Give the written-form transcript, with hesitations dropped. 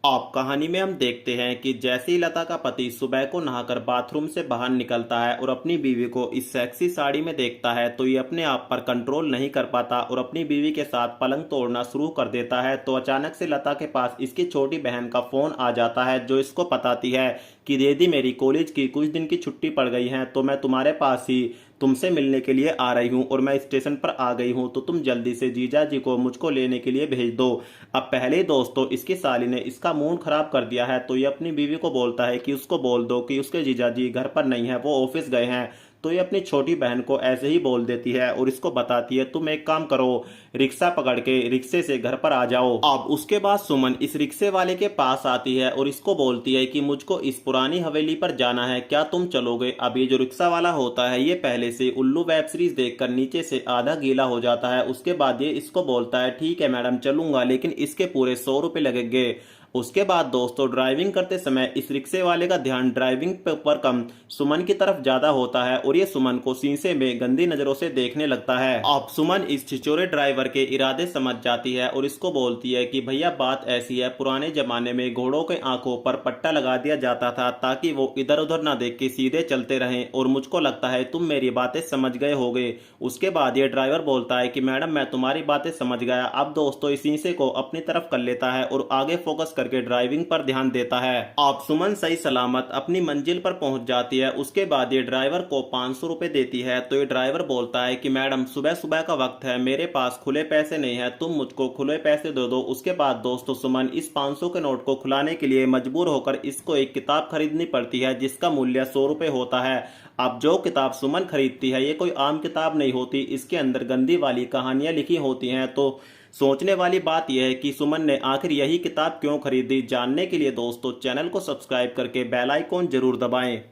आप कहानी में हम देखते हैं कि जैसे ही लता का पति सुबह को नहाकर बाथरूम से बाहर निकलता है और अपनी बीवी को इस सेक्सी साड़ी में देखता है तो ये अपने आप पर कंट्रोल नहीं कर पाता और अपनी बीवी के साथ पलंग तोड़ना शुरू कर देता है। तो अचानक से लता के पास इसकी छोटी बहन का फोन आ जाता है जो इसको बताती है कि दीदी मेरी कॉलेज की कुछ दिन की छुट्टी पड़ गई है तो मैं तुम्हारे पास ही तुमसे मिलने के लिए आ रही हूँ और मैं स्टेशन पर आ गई हूँ तो तुम जल्दी से जीजा जी को मुझको लेने के लिए भेज दो। अब पहले ही दोस्तों इसकी साली ने इसका मूड खराब कर दिया है तो ये अपनी बीवी को बोलता है कि उसको बोल दो कि उसके जीजा जी घर पर नहीं है, वो ऑफिस गए हैं। तो ये अपनी छोटी बहन को ऐसे ही बोल देती है और इसको बताती है तुम एक काम करो, रिक्शा पकड़ के रिक्शे से घर पर आ जाओ। अब उसके बाद सुमन इस रिक्शे वाले के पास आती है और इसको बोलती है कि मुझको इस पुरानी हवेली पर जाना है, क्या तुम चलोगे। अब ये जो रिक्शा वाला होता है ये पहले से उल्लू वेब सीरीज देखकर नीचे से आधा गीला हो जाता है। उसके बाद ये इसको बोलता है ठीक है मैडम चलूंगा, लेकिन इसके पूरे 100 रुपए लगेंगे। उसके बाद दोस्तों ड्राइविंग करते समय इस रिक्शे वाले का ध्यान ड्राइविंग पर कम सुमन की तरफ ज्यादा होता है और ये सुमन को शीशे में गंदी नजरों से देखने लगता है। अब सुमन इस छिछोरे ड्राइवर के इरादे समझ जाती है और इसको बोलती है कि भैया बात ऐसी है, पुराने जमाने में घोड़ों के आंखों पर पट्टा लगा दिया जाता था ताकि वो इधर उधर ना देख के सीधे चलते रहें और मुझको लगता है तुम मेरी बातें समझ गए होगे। उसके बाद ये ड्राइवर बोलता है कि मैडम मैं तुम्हारी बातें समझ गया। अब दोस्तों इस शीशे को अपनी तरफ कर लेता है और आगे फोकस करके ड्राइविंग पर ध्यान देता है। अब सुमन सही सलामत अपनी मंजिल पर पहुंच जाती है। उसके बाद ये ड्राइवर को 500 रुपए देती है तो ये ड्राइवर बोलता है कि मैडम सुबह सुबह का वक्त है, मेरे पास खुले पैसे नहीं है, तुम मुझको खुले पैसे दे दो। उसके बाद दोस्तों सुमन इस 500 के नोट को खुलाने के लिए मजबूर होकर इसको एक किताब खरीदनी पड़ती है जिसका मूल्य 100 रुपए होता है। अब जो किताब सुमन खरीदती है ये कोई आम किताब नहीं होती, इसके अंदर गंदी वाली कहानियां लिखी होती हैं। तो सोचने वाली बात यह है कि सुमन ने आखिर यही किताब क्यों खरीदी। जानने के लिए दोस्तों चैनल को सब्सक्राइब करके बेल आइकॉन जरूर दबाएं।